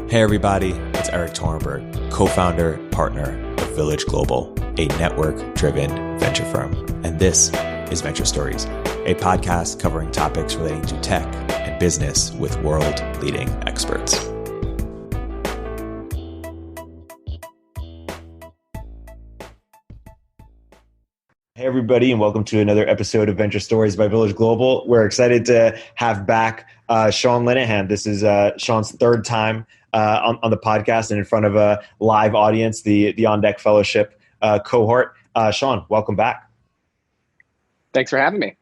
Hey everybody, it's Erik Torenberg, co-founder, partner of Village Global, a network-driven venture firm. And this is Venture Stories, a podcast covering topics relating to tech and business with world-leading experts. Hey everybody, and welcome to another episode of Venture Stories by Village Global. We're excited to have back Sean Linehan. This is Sean's third time on the podcast and in front of a live audience, the OnDeck Fellowship cohort. Sean, welcome back. Thanks for having me.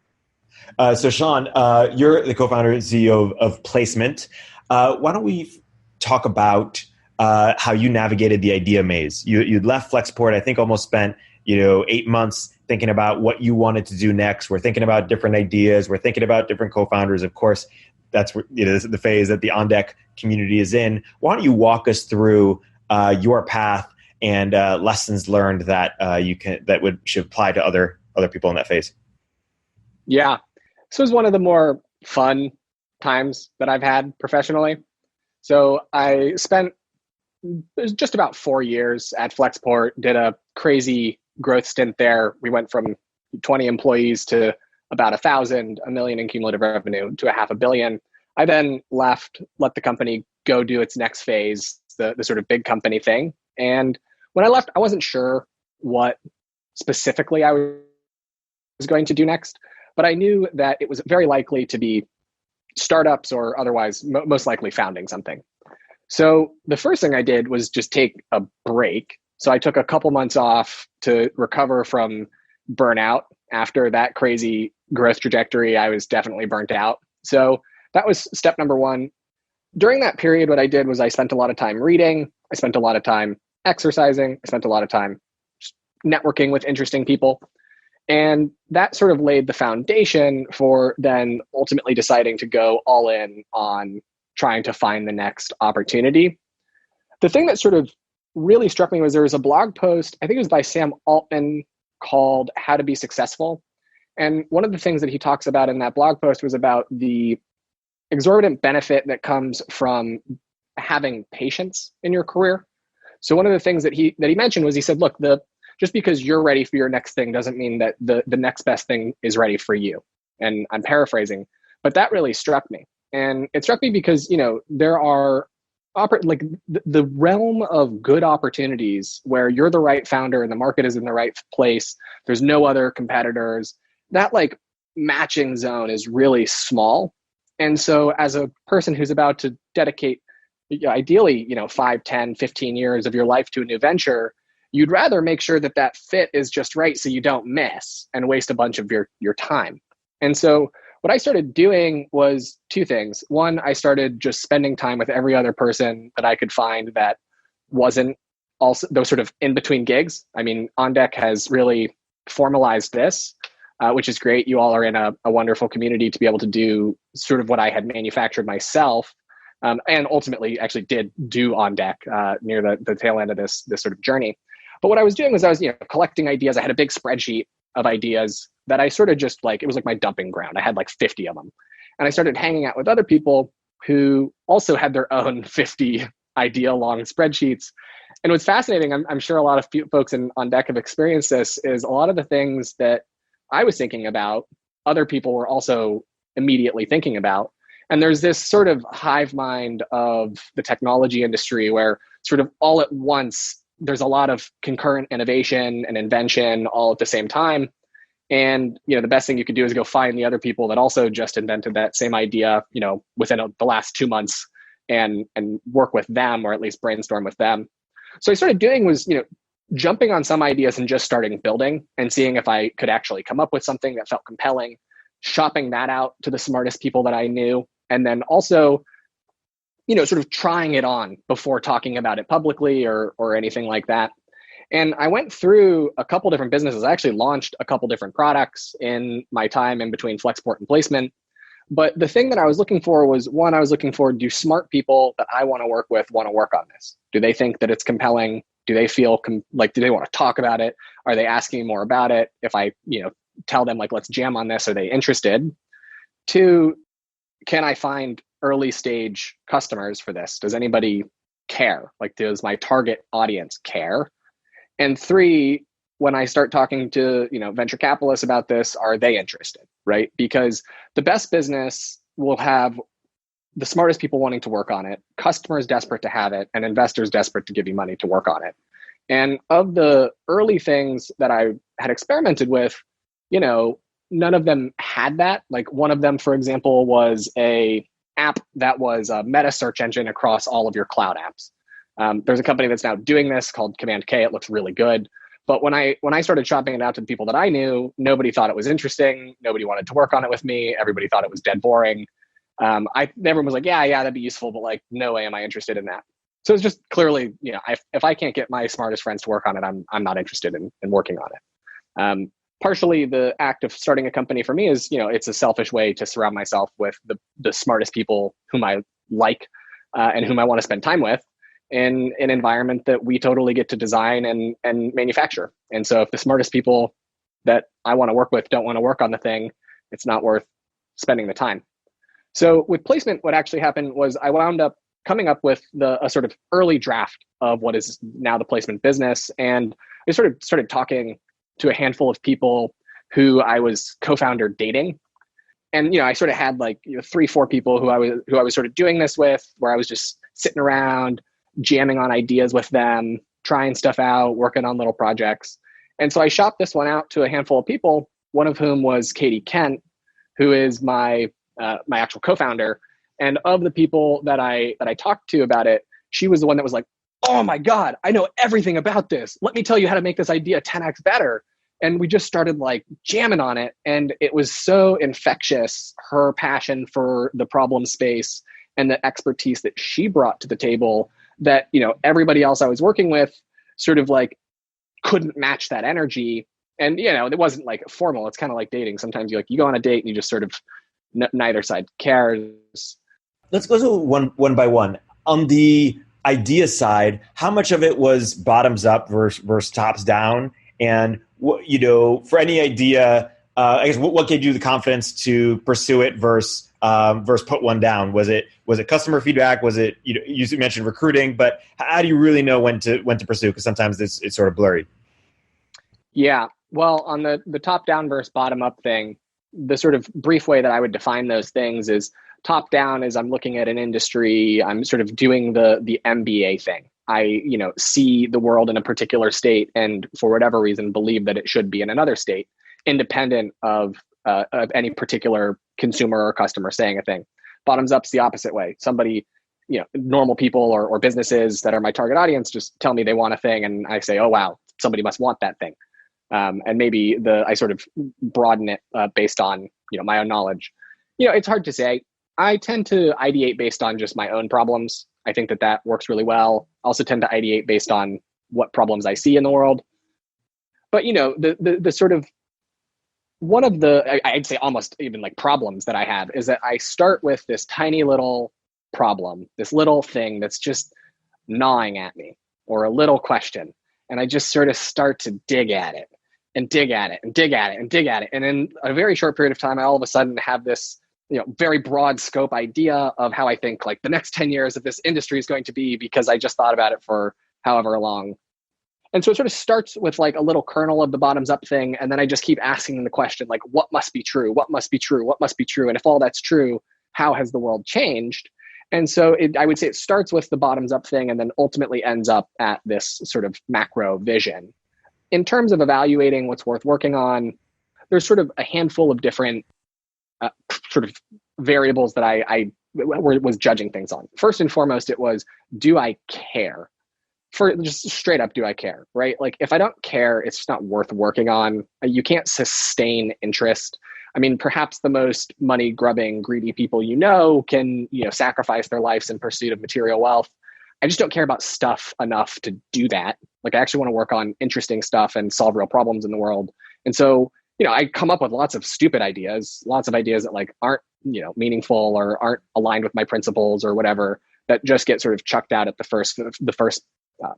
So Sean, you're the co-founder and CEO of Placement. Why don't we talk about how you navigated the idea maze? You'd left Flexport, I think almost spent 8 months thinking about what you wanted to do next. We're thinking about different ideas. We're thinking about different co-founders. Of course, that's the phase that the OnDeck community is in. Why don't you walk us through your path and lessons learned that should apply to other people in that phase? Yeah, this was one of the more fun times that I've had professionally. So I spent just about 4 years at Flexport, did a crazy growth stint there. We went from 20 employees to about 1,000, $1 million in cumulative revenue to $500 million. I then let the company go do its next phase, the sort of big company thing. And when I left, I wasn't sure what specifically I was going to do next, but I knew that it was very likely to be startups or otherwise most likely founding something. So the first thing I did was just take a break. So I took a couple months off to recover from burnout. After that crazy growth trajectory, I was definitely burnt out. So that was step number one. During that period, what I did was I spent a lot of time reading. I spent a lot of time exercising. I spent a lot of time networking with interesting people. And that sort of laid the foundation for then ultimately deciding to go all in on trying to find the next opportunity. The thing that sort of really struck me was there was a blog post, I think it was by Sam Altman, called How to Be Successful. And one of the things that he talks about in that blog post was about the exorbitant benefit that comes from having patience in your career. So one of the things that he mentioned was he said, look, just because you're ready for your next thing doesn't mean that the next best thing is ready for you. And I'm paraphrasing, but that really struck me. And it struck me because, there are the realm of good opportunities where you're the right founder and the market is in the right place. There's no other competitors. That matching zone is really small. And so as a person who's about to dedicate, ideally, 5, 10, 15 years of your life to a new venture, you'd rather make sure that fit is just right so you don't miss and waste a bunch of your time. And so what I started doing was two things. One, I started just spending time with every other person that I could find that wasn't also those sort of in-between gigs. I mean, OnDeck has really formalized this, which is great. You all are in a wonderful community to be able to do sort of what I had manufactured myself, and ultimately actually did do OnDeck near the tail end of this sort of journey. But what I was doing was I was collecting ideas. I had a big spreadsheet of ideas that I sort of just it was like my dumping ground. I had 50 of them. And I started hanging out with other people who also had their own 50 idea long spreadsheets. And what's fascinating, I'm sure a lot of folks on OnDeck have experienced this, is a lot of the things that I was thinking about, other people were also immediately thinking about. And there's this sort of hive mind of the technology industry where sort of all at once, there's a lot of concurrent innovation and invention all at the same time. And, the best thing you could do is go find the other people that also just invented that same idea, within the last 2 months and work with them, or at least brainstorm with them. So I started doing was, jumping on some ideas and just starting building and seeing if I could actually come up with something that felt compelling, shopping that out to the smartest people that I knew. And then also, sort of trying it on before talking about it publicly or anything like that. And I went through a couple different businesses. I actually launched a couple different products in my time in between Flexport and Placement. But the thing that I was looking for was, one, I was looking for, do smart people that I want to work with want to work on this? Do they think that it's compelling? Do they feel do they want to talk about it? Are they asking more about it? If I, tell them let's jam on this, are they interested? Two, can I find early stage customers for this? Does anybody care? Like, does my target audience care? And three, when I start talking to, venture capitalists about this, are they interested, right? Because the best business will have the smartest people wanting to work on it, customers desperate to have it, and investors desperate to give you money to work on it. And of the early things that I had experimented with, none of them had that. Like, one of them, for example, was a app that was a meta search engine across all of your cloud apps. There's a company that's now doing this called Command K. It looks really good. But when I started shopping it out to the people that I knew, nobody thought it was interesting. Nobody wanted to work on it with me. Everybody thought it was dead boring. Everyone was like, yeah, that'd be useful, but like, no way am I interested in that. So it's just clearly, if I can't get my smartest friends to work on it, I'm not interested in working on it. Partially, the act of starting a company for me is, it's a selfish way to surround myself with the smartest people whom I like and whom I want to spend time with in an environment that we totally get to design and manufacture. And so if the smartest people that I want to work with don't want to work on the thing, it's not worth spending the time. So with placement, what actually happened was I wound up coming up with a sort of early draft of what is now the placement business. And I sort of started talking to a handful of people who I was co-founder dating. And, I sort of had like 3-4 people who I was sort of doing this with, where I was just sitting around, jamming on ideas with them, trying stuff out, working on little projects. And so I shopped this one out to a handful of people, one of whom was Katie Kent, who is my actual co-founder. And of the people that I talked to about it, she was the one that was like, oh my God, I know everything about this. Let me tell you how to make this idea 10x better. And we just started like jamming on it. And it was so infectious, her passion for the problem space and the expertise that she brought to the table, that, everybody else I was working with sort of like couldn't match that energy. And, it wasn't like formal. It's kind of like dating. Sometimes you go on a date and you just sort of, neither side cares. Let's go to one by one. On the idea side, how much of it was bottoms up versus tops down? And for any idea, I guess what gave you the confidence to pursue it versus put one down? Was it customer feedback? Was it, you mentioned recruiting, but how do you really know when to pursue? Because sometimes it's sort of blurry. Yeah, well, on the top down versus bottom up thing, the sort of brief way that I would define those things is top down is I'm looking at an industry, I'm sort of doing the MBA thing. I, see the world in a particular state and for whatever reason believe that it should be in another state, independent of any particular consumer or customer saying a thing. Bottoms up's the opposite way. Somebody, normal people or businesses that are my target audience just tell me they want a thing, and I say, oh wow, somebody must want that thing. And maybe I sort of broaden it based on my own knowledge. It's hard to say. I tend to ideate based on just my own problems. I think that works really well. I also tend to ideate based on what problems I see in the world. But the sort of one of the I'd say almost even like problems that I have is that I start with this tiny little problem, this little thing that's just gnawing at me, or a little question, and I just sort of start to dig at it and dig at it and dig at it and dig at it. And in a very short period of time, I all of a sudden have this, very broad scope idea of how I think like the next 10 years of this industry is going to be, because I just thought about it for however long. And so it sort of starts with like a little kernel of the bottoms up thing. And then I just keep asking the question, like, what must be true? What must be true? What must be true? And if all that's true, how has the world changed? And so I would say it starts with the bottoms up thing and then ultimately ends up at this sort of macro vision. In terms of evaluating what's worth working on, there's sort of a handful of different sort of variables that I was judging things on. First and foremost, it was, do I care? For just straight up, do I care, right? Like if I don't care, it's just not worth working on. You can't sustain interest. I mean, perhaps the most money grubbing, greedy people can, sacrifice their lives in pursuit of material wealth. I just don't care about stuff enough to do that. Like I actually want to work on interesting stuff and solve real problems in the world. And so, I come up with lots of stupid ideas, lots of ideas that like aren't, meaningful or aren't aligned with my principles or whatever, that just get sort of chucked out at the first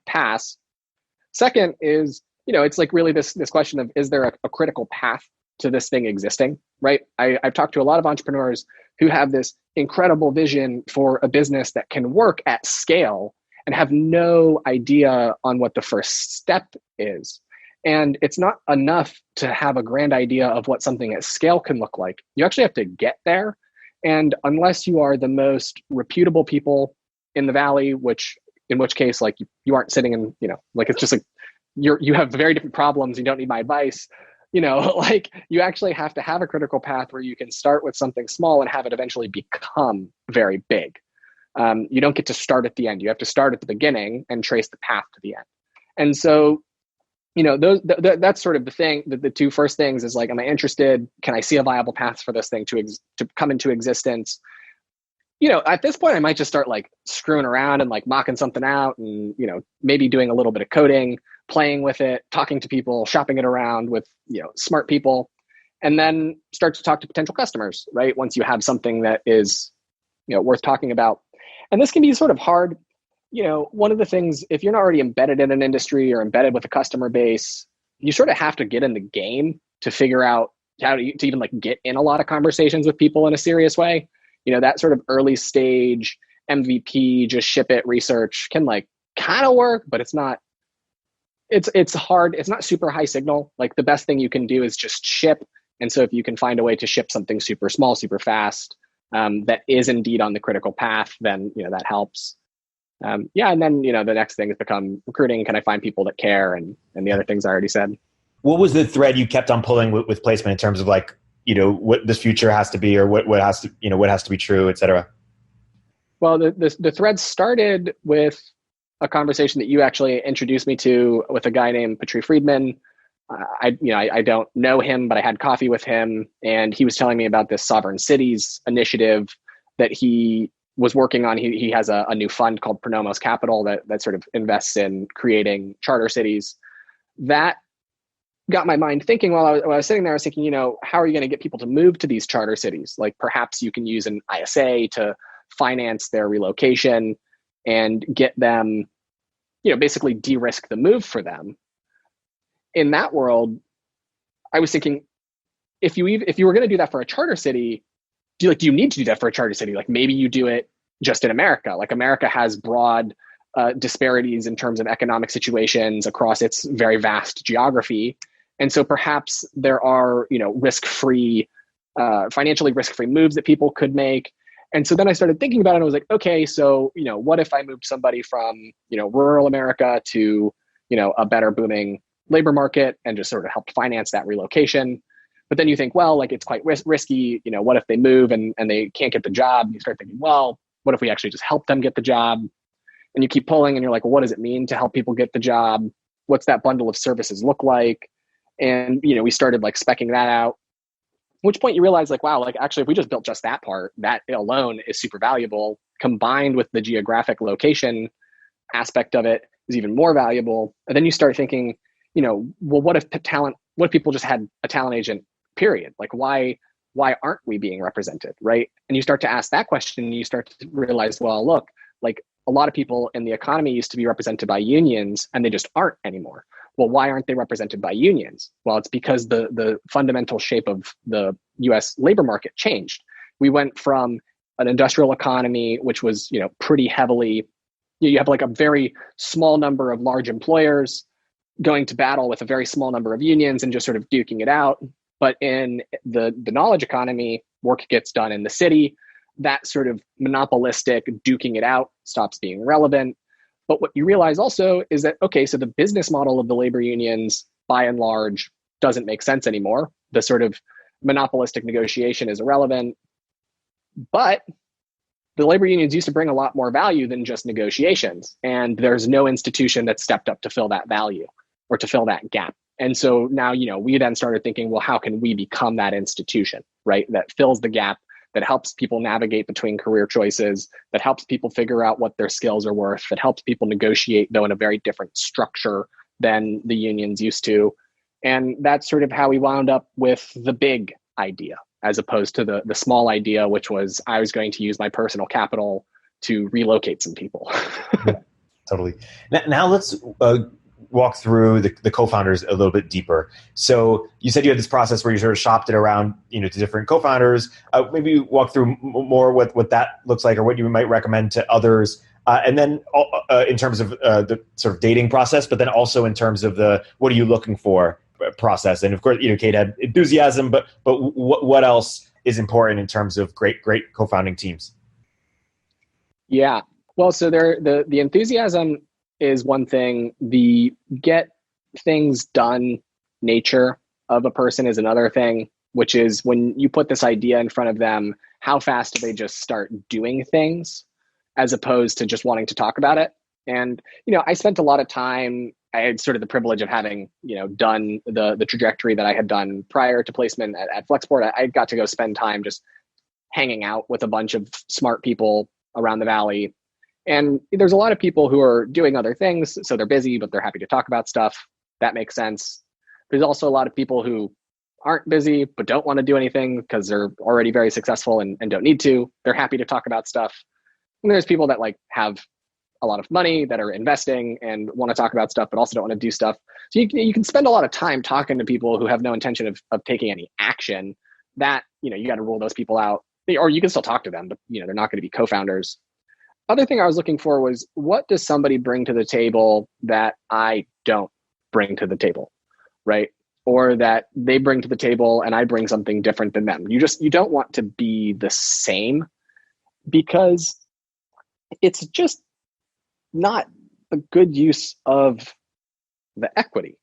pass. Second is, it's like really this question of, is there a critical path to this thing existing, right? I've talked to a lot of entrepreneurs who have this incredible vision for a business that can work at scale and have no idea on what the first step is. And it's not enough to have a grand idea of what something at scale can look like. You actually have to get there. And unless you are the most reputable people in the Valley, in which case, like, you aren't sitting in, like, it's just like you have very different problems. You don't need my advice. Like, you actually have to have a critical path where you can start with something small and have it eventually become very big. You don't get to start at the end. You have to start at the beginning and trace the path to the end. And so, that's sort of the thing. The two first things is like, am I interested? Can I see a viable path for this thing to come into existence? At this point, I might just start like screwing around and like mocking something out, and maybe doing a little bit of coding, playing with it, talking to people, shopping it around with smart people, and then start to talk to potential customers. Right, once you have something that is worth talking about, and this can be sort of hard. One of the things, if you're not already embedded in an industry or embedded with a customer base, you sort of have to get in the game to figure out how to even like get in a lot of conversations with people in a serious way. That sort of early stage MVP, just ship it research can like kind of work, but it's hard. It's not super high signal. Like, the best thing you can do is just ship. And so if you can find a way to ship something super small, super fast, that is indeed on the critical path, then, that helps. And then, the next thing has become recruiting. Can I find people that care? And the other things I already said. What was the thread you kept on pulling with placement in terms of like, what this future has to be, or what has to be true, et cetera? Well, the thread started with a conversation that you actually introduced me to with a guy named Patri Friedman. I don't know him, but I had coffee with him, and he was telling me about this sovereign cities initiative that he was working on. He has a new fund called Pronomos Capital that sort of invests in creating charter cities. That got my mind thinking while I was sitting there. I was thinking, how are you going to get people to move to these charter cities? Like, perhaps you can use an ISA to finance their relocation and get them, basically de-risk the move for them. In that world, I was thinking, if you were going to do that for a charter city, do you need to do that for a charter city? Like, maybe you do it just in America. Like, America has broad disparities in terms of economic situations across its very vast geography. And so perhaps there are, financially risk-free moves that people could make. And so then I started thinking about it, and I was like, okay, so, what if I moved somebody from, rural America to, a better booming labor market, and just sort of helped finance that relocation? But then you think, well, like, it's quite risky. What if they move and they can't get the job? You start thinking, well, what if we actually just help them get the job? And you keep pulling, and you're like, well, what does it mean to help people get the job? What's that bundle of services look like? And, we started like speccing that out. At which point you realize, like, wow, like, actually, if we just built just that part, that alone is super valuable. Combined with the geographic location aspect of it is even more valuable. And then you start thinking, well, what if people just had a talent agent, period? Like, why aren't we being represented, right? And you start to ask that question, and you start to realize, well, look, like, a lot of people in the economy used to be represented by unions, and they just aren't anymore. Well, why aren't they represented by unions? Well, it's because the fundamental shape of the US labor market changed. We went from an industrial economy, which was, pretty heavily, you have like a very small number of large employers going to battle with a very small number of unions and just sort of duking it out. But in the knowledge economy, work gets done in the city. That sort of monopolistic duking it out stops being relevant. But what you realize also is that, okay, so the business model of the labor unions, by and large, doesn't make sense anymore. The sort of monopolistic negotiation is irrelevant. But the labor unions used to bring a lot more value than just negotiations. And there's no institution that stepped up to fill that value or to fill that gap. And so now, we then started thinking, well, how can we become that institution, right? That fills the gap, that helps people navigate between career choices, that helps people figure out what their skills are worth, that helps people negotiate, though in a very different structure than the unions used to. And that's sort of how we wound up with the big idea, as opposed to the small idea, which was I was going to use my personal capital to relocate some people. Totally. Now let's walk through the co-founders a little bit deeper. So you said you had this process where you sort of shopped it around, to different co-founders. Maybe walk through more what that looks like, or what you might recommend to others And then in terms of the sort of dating process, but then also in terms of the what are you looking for process. And of course, Kate had enthusiasm, but what else is important in terms of great co-founding teams? Yeah. Well, so the enthusiasm is one thing. The get things done nature of a person is another thing, which is when you put this idea in front of them, how fast do they just start doing things as opposed to just wanting to talk about it? And, I spent a lot of time, I had sort of the privilege of having, done the trajectory that I had done prior to placement at Flexport. I got to go spend time just hanging out with a bunch of smart people around the Valley. And there's a lot of people who are doing other things. So they're busy, but they're happy to talk about stuff. That makes sense. There's also a lot of people who aren't busy, but don't want to do anything because they're already very successful and don't need to. They're happy to talk about stuff. And there's people that have a lot of money that are investing and want to talk about stuff, but also don't want to do stuff. So you can spend a lot of time talking to people who have no intention of taking any action. That, you got to rule those people out. Or you can still talk to them, but they're not going to be co-founders. Other thing I was looking for was, what does somebody bring to the table that I don't bring to the table, right? Or that they bring to the table and I bring something different than them. You don't want to be the same, because it's just not a good use of the equity,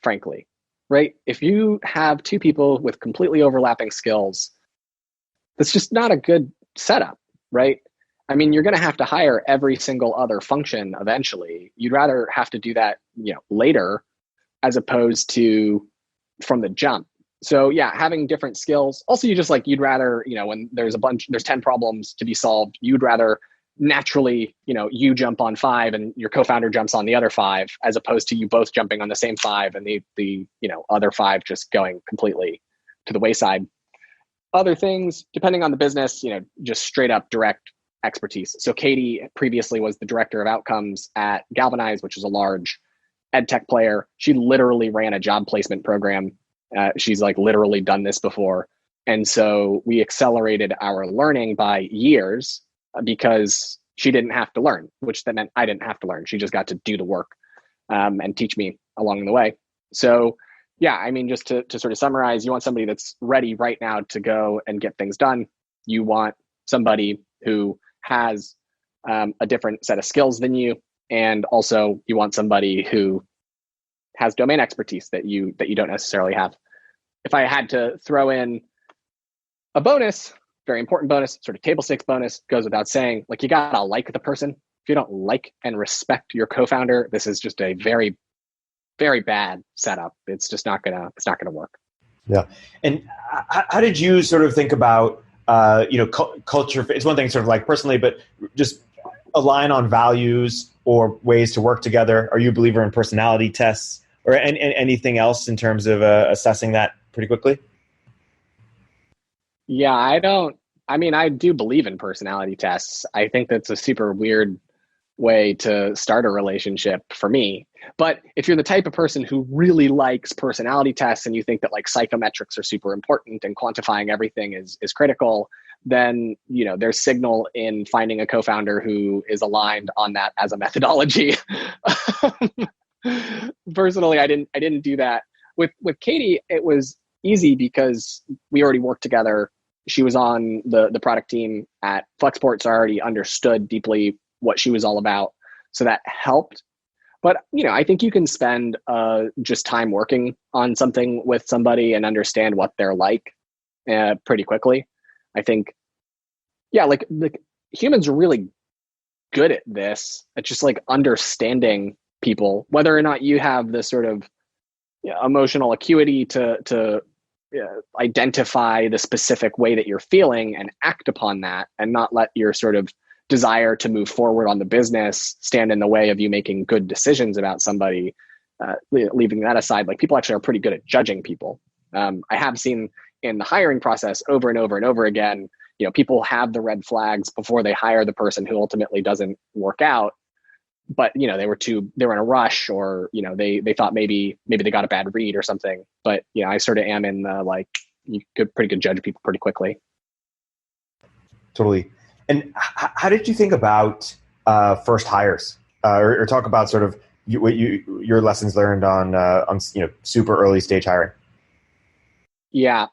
frankly, right? If you have two people with completely overlapping skills, that's just not a good setup, right? I mean, you're going to have to hire every single other function eventually. You'd rather have to do that, later, as opposed to from the jump. So yeah, having different skills. Also, you'd rather, when there's 10 problems to be solved, you'd rather naturally, you jump on 5 and your co-founder jumps on the other 5, as opposed to you both jumping on the same 5 and the other 5 just going completely to the wayside. Other things, depending on the business, just straight up direct expertise. So Katie previously was the director of outcomes at Galvanize, which is a large ed tech player. She literally ran a job placement program. She's literally done this before. And so we accelerated our learning by years because she didn't have to learn, which then meant I didn't have to learn. She just got to do the work and teach me along the way. So yeah, I mean, just to sort of summarize, you want somebody that's ready right now to go and get things done. You want somebody who has a different set of skills than you, and also you want somebody who has domain expertise that you don't necessarily have. If I had to throw in a bonus, very important bonus, sort of table stakes bonus, goes without saying, you gotta like the person. If you don't like and respect your co-founder, this is just a very, very bad setup. It's just not gonna work. Yeah. And how did you sort of think about culture? It's one thing sort of personally, but just align on values or ways to work together. Are you a believer in personality tests or anything else in terms of assessing that pretty quickly? Yeah, I do believe in personality tests. I think that's a super weird way to start a relationship for me. But if you're the type of person who really likes personality tests and you think that psychometrics are super important and quantifying everything is critical, then there's signal in finding a co-founder who is aligned on that as a methodology. Personally, I didn't do that. With Katie, it was easy because we already worked together. She was on the product team at Flexport, so I already understood deeply what she was all about. So that helped. But, I think you can spend just time working on something with somebody and understand what they're like pretty quickly. I think, yeah, humans are really good at this. It's just understanding people, whether or not you have this sort of emotional acuity to identify the specific way that you're feeling and act upon that, and not let your sort of desire to move forward on the business stand in the way of you making good decisions about somebody. Leaving that aside, people actually are pretty good at judging people. I have seen in the hiring process over and over and over again, people have the red flags before they hire the person who ultimately doesn't work out. But they were in a rush, or they thought maybe they got a bad read or something. But I sort of am in the you could pretty good judge people pretty quickly. Totally. And how did you think about first hires, or talk about sort of your lessons learned on super early stage hiring. Yeah,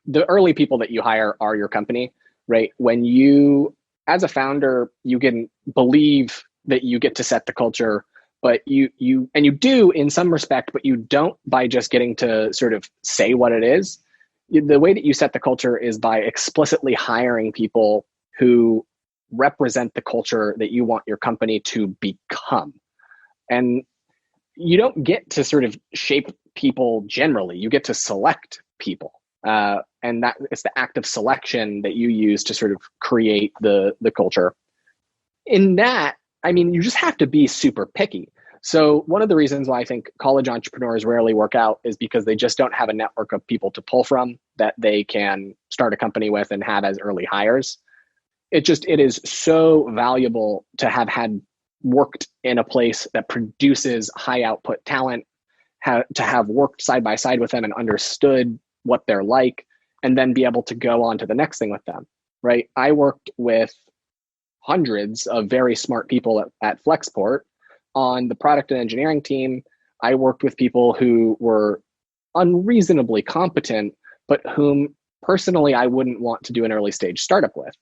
the early people that you hire are your company, right? When you, as a founder, you can believe that you get to set the culture, but you do in some respect, but you don't by just getting to sort of say what it is. The way that you set the culture is by explicitly hiring people who represent the culture that you want your company to become. And you don't get to sort of shape people generally. You get to select people. And that it's the act of selection that you use to sort of create the culture. In that, I mean, you just have to be super picky. So one of the reasons why I think college entrepreneurs rarely work out is because they just don't have a network of people to pull from that they can start a company with and have as early hires. It is so valuable to have had worked in a place that produces high output talent, to have worked side by side with them and understood what they're like, and then be able to go on to the next thing with them, right? I worked with hundreds of very smart people at Flexport. On the product and engineering team, I worked with people who were unreasonably competent, but whom personally I wouldn't want to do an early stage startup with.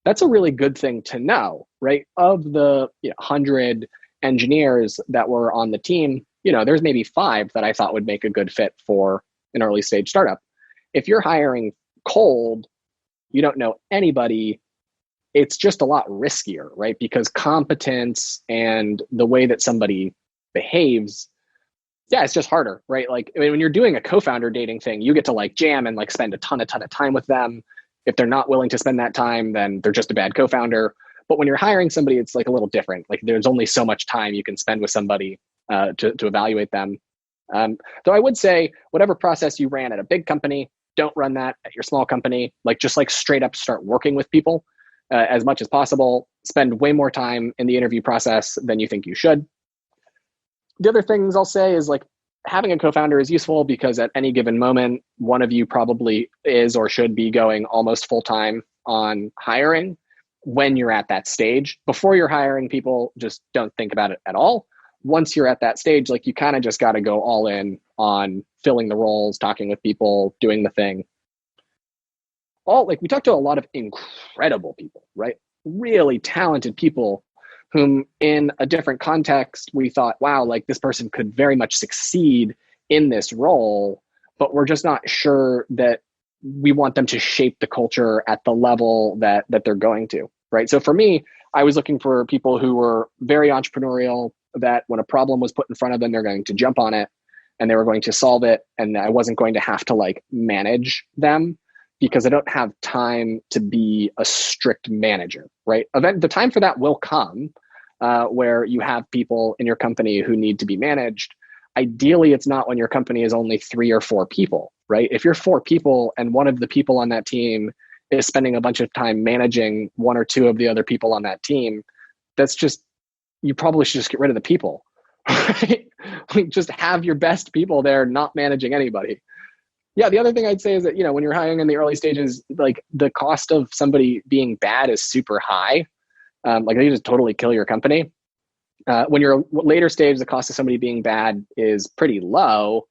That's a really good thing to know, right? Of the 100 engineers that were on the team, there's maybe 5 that I thought would make a good fit for an early stage startup. If you're hiring cold, you don't know anybody, it's just a lot riskier, right? Because competence and the way that somebody behaves, it's just harder, right? Like, I mean, when you're doing a co-founder dating thing, you get to like jam and like spend a ton of time with them. If they're not willing to spend that time, then they're just a bad co-founder. But when you're hiring somebody, it's like a little different. Like there's only so much time you can spend with somebody to evaluate them. Though I would say whatever process you ran at a big company, don't run that at your small company. Like just like straight up start working with people as much as possible. Spend way more time in the interview process than you think you should. The other things I'll say is like having a co-founder is useful because at any given moment, one of you probably is or should be going almost full time on hiring when you're at that stage. Before you're hiring people, just don't think about it at all. Once you're at that stage, like you kind of just got to go all in on filling the roles, talking with people, doing the thing. We talked to a lot of incredible people, right? Really talented people whom in a different context, we thought, wow, like this person could very much succeed in this role, but we're just not sure that we want them to shape the culture at the level that they're going to, right? So for me, I was looking for people who were very entrepreneurial, that when a problem was put in front of them, they're going to jump on it and they were going to solve it. And I wasn't going to have to like manage them because I don't have time to be a strict manager, right? The time for that will come where you have people in your company who need to be managed. Ideally, it's not when your company is only 3 or 4 people, right? If you're 4 people and one of the people on that team is spending a bunch of time managing 1 or 2 of the other people on that team, that's just, you probably should just get rid of the people, right? Like just have your best people there, not managing anybody. Yeah, the other thing I'd say is that, when you're hiring in the early stages, like the cost of somebody being bad is super high. Like they just totally kill your company. When you're later stage, the cost of somebody being bad is pretty low.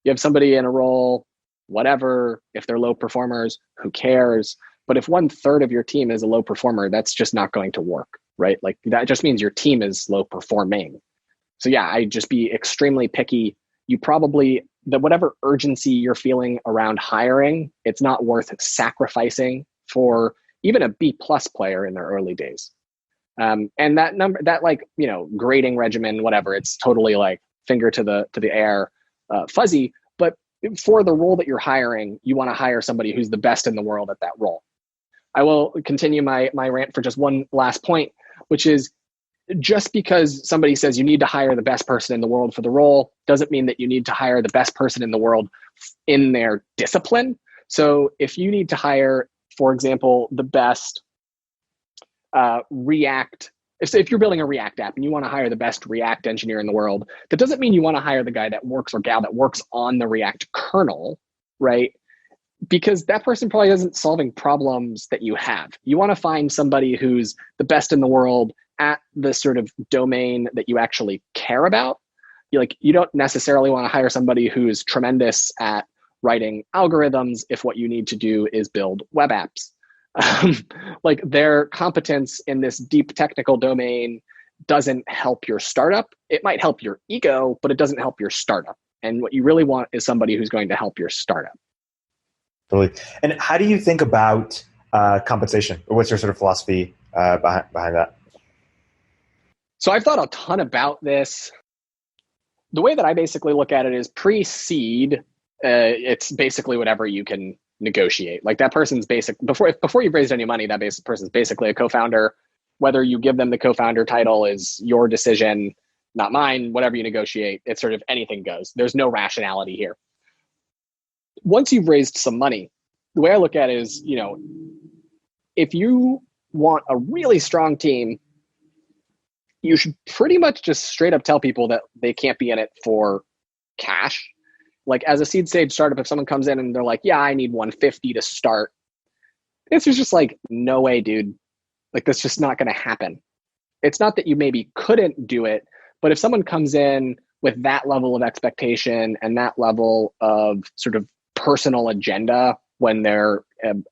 You have somebody in a role, whatever, if they're low performers, who cares? But if 1/3 of your team is a low performer, that's just not going to work, right? Like that just means your team is low performing. So yeah, I'd just be extremely picky. You probably, whatever urgency you're feeling around hiring, it's not worth sacrificing for even a B+ player in their early days. And that number, that like, grading regimen, whatever, it's totally like finger to the air, fuzzy. But for the role that you're hiring, you want to hire somebody who's the best in the world at that role. I will continue my rant for just one last point, which is just because somebody says you need to hire the best person in the world for the role doesn't mean that you need to hire the best person in the world in their discipline. So if you need to hire, for example, the best React, if you're building a React app and you want to hire the best React engineer in the world, that doesn't mean you want to hire the guy that works or gal that works on the React kernel, right? Because that person probably isn't solving problems that you have. You want to find somebody who's the best in the world at the sort of domain that you actually care about. You don't necessarily want to hire somebody who's tremendous at writing algorithms if what you need to do is build web apps. Like their competence in this deep technical domain doesn't help your startup. It might help your ego, but it doesn't help your startup. And what you really want is somebody who's going to help your startup. Totally. And how do you think about compensation? Or what's your sort of philosophy behind that? So I've thought a ton about this. The way that I basically look at it is pre-seed, it's basically whatever you can negotiate. Like that person's before you've raised any money, that person's basically a co-founder. Whether you give them the co-founder title is your decision, not mine. Whatever you negotiate, it's sort of anything goes. There's no rationality here. Once you've raised some money, the way I look at it is, if you want a really strong team, you should pretty much just straight up tell people that they can't be in it for cash. Like as a seed stage startup, if someone comes in and they're like, yeah, I need 150 to start, it's just like, no way, dude. Like that's just not going to happen. It's not that you maybe couldn't do it, but if someone comes in with that level of expectation and that level of sort of personal agenda when they're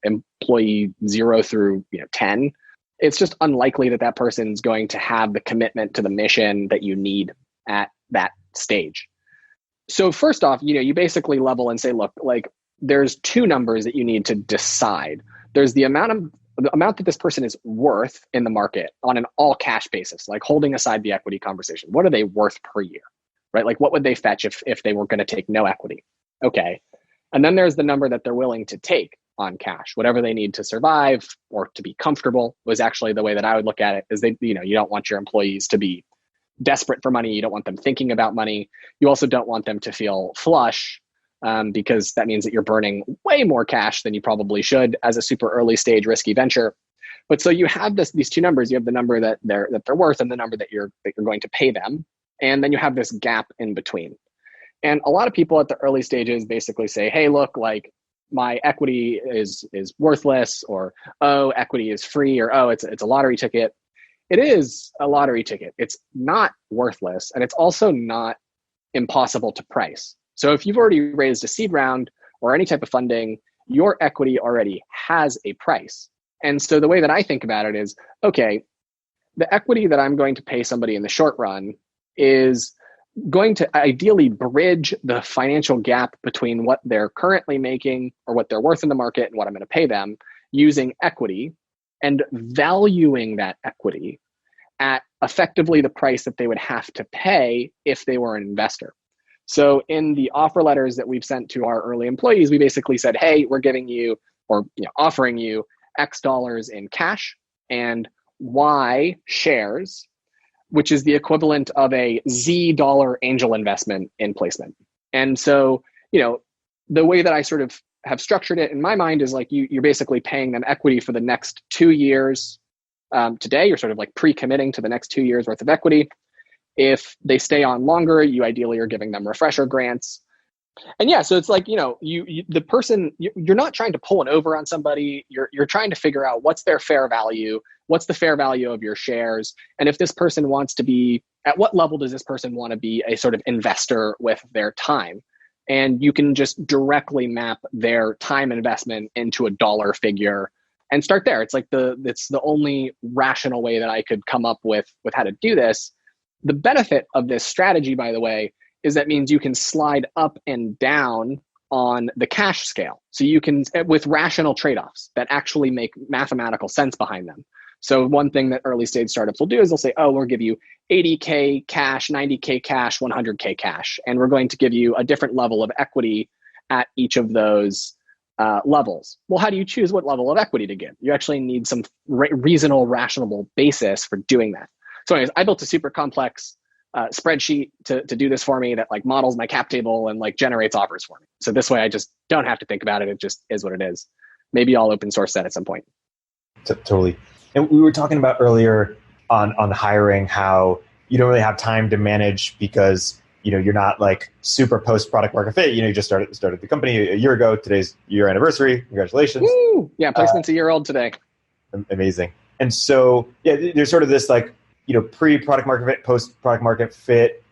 employee 0 through 10, it's just unlikely that person's going to have the commitment to the mission that you need at that stage. So first off, you basically level and say, look, like there's two numbers that you need to decide. There's the amount that this person is worth in the market on an all cash basis, like holding aside the equity conversation. What are they worth per year, right? Like what would they fetch if they were going to take no equity? Okay. And then there's the number that they're willing to take on cash, whatever they need to survive or to be comfortable was actually the way that I would look at it is you don't want your employees to be desperate for money. You don't want them thinking about money. You also don't want them to feel flush because that means that you're burning way more cash than you probably should as a super early stage risky venture. But so you have these two numbers. You have the number that they're worth and the number that you're going to pay them. And then you have this gap in between. And a lot of people at the early stages basically say, hey, look, like my equity is worthless, or, oh, equity is free, or, oh, it's a lottery ticket. It is a lottery ticket. It's not worthless. And it's also not impossible to price. So if you've already raised a seed round or any type of funding, your equity already has a price. And so the way that I think about it is, okay, the equity that I'm going to pay somebody in the short run is going to ideally bridge the financial gap between what they're currently making or what they're worth in the market and what I'm going to pay them using equity and valuing that equity at effectively the price that they would have to pay if they were an investor. So in the offer letters that we've sent to our early employees, we basically said, hey, we're giving you or offering you X dollars in cash and Y shares, which is the equivalent of a Z dollar angel investment in placement. And so, the way that I sort of have structured it in my mind is like you're basically paying them equity for the next 2 years. Today, you're sort of like pre-committing to the next 2 years worth of equity. If they stay on longer, you ideally are giving them refresher grants. And yeah, so it's like, the person, you're not trying to pull an over on somebody. You're trying to figure out what's their fair value, what's the fair value of your shares. And if this person wants to be, at what level does this person want to be a sort of investor with their time? And you can just directly map their time investment into a dollar figure and start there. It's like it's the only rational way that I could come up with how to do this. The benefit of this strategy, by the way, is that means you can slide up and down on the cash scale. So you can, with rational trade-offs that actually make mathematical sense behind them. So one thing that early stage startups will do is they'll say, oh, we'll give you 80K cash, 90K cash, 100K cash. And we're going to give you a different level of equity at each of those levels. Well, how do you choose what level of equity to give? You actually need some reasonable, rational basis for doing that. So anyways, I built a super complex spreadsheet to do this for me that like models my cap table and like generates offers for me. So this way I just don't have to think about it. It just is what it is. Maybe I'll open source that at some point. Totally. And we were talking about earlier on hiring how you don't really have time to manage because you're not like super post product market fit. You just started the company a year ago. Today's year anniversary. Congratulations. Woo! Yeah, placement's a year old today. Amazing. And so there's sort of this like pre-product market fit, post-product market fit,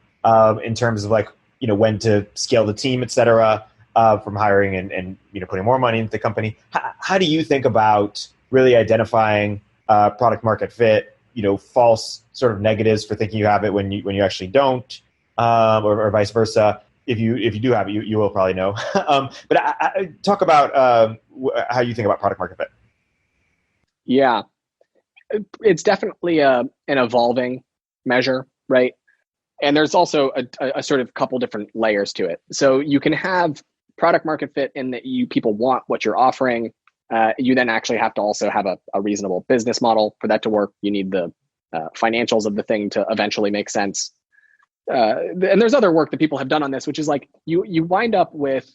in terms of like, when to scale the team, et cetera, from hiring and putting more money into the company. How do you think about really identifying product market fit, false sort of negatives for thinking you have it when you actually don't, or vice versa? If you do have it, you will probably know. But I talk about how you think about product market fit. Yeah, it's definitely an evolving measure, right? And there's also a sort of couple different layers to it. So you can have product market fit in that people want what you're offering. You then actually have to also have a reasonable business model for that to work. You need the financials of the thing to eventually make sense. And there's other work that people have done on this, which is like you wind up with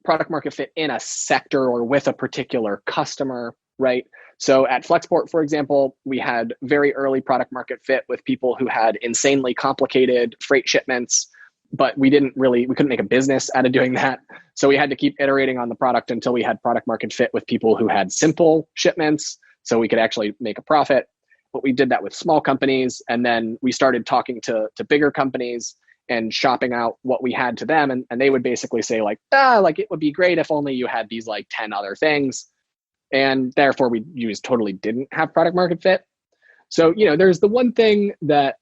product market fit in a sector or with a particular customer, right? So at Flexport, for example, we had very early product market fit with people who had insanely complicated freight shipments, but we couldn't make a business out of doing that. So we had to keep iterating on the product until we had product market fit with people who had simple shipments so we could actually make a profit. But we did that with small companies. And then we started talking to bigger companies and shopping out what we had to them. And they would basically say like it would be great if only you had these like 10 other things. And therefore you just totally didn't have product market fit. So, there's the one thing that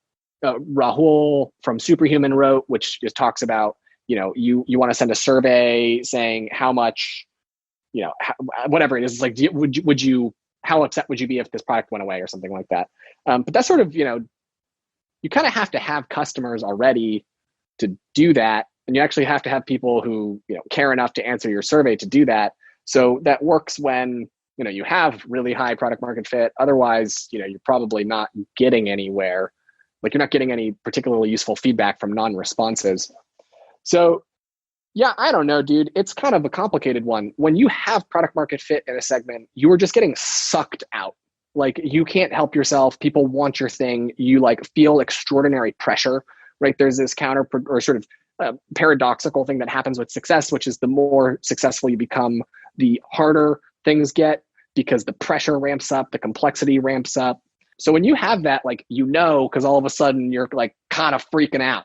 Rahul from Superhuman wrote, which just talks about, you want to send a survey saying how much, whatever it is, it's like, how upset would you be if this product went away or something like that? But that's sort of, you kind of have to have customers already to do that. And you actually have to have people who, care enough to answer your survey to do that. So that works when, you have really high product market fit. Otherwise, you're probably not getting anywhere. Like you're not getting any particularly useful feedback from non-responses. So yeah, I don't know, dude. It's kind of a complicated one. When you have product market fit in a segment, you are just getting sucked out. Like you can't help yourself. People want your thing. You like feel extraordinary pressure, right? There's this paradoxical thing that happens with success, which is the more successful you become, the harder things get because the pressure ramps up, the complexity ramps up. So when you have that, like, because all of a sudden you're like kind of freaking out.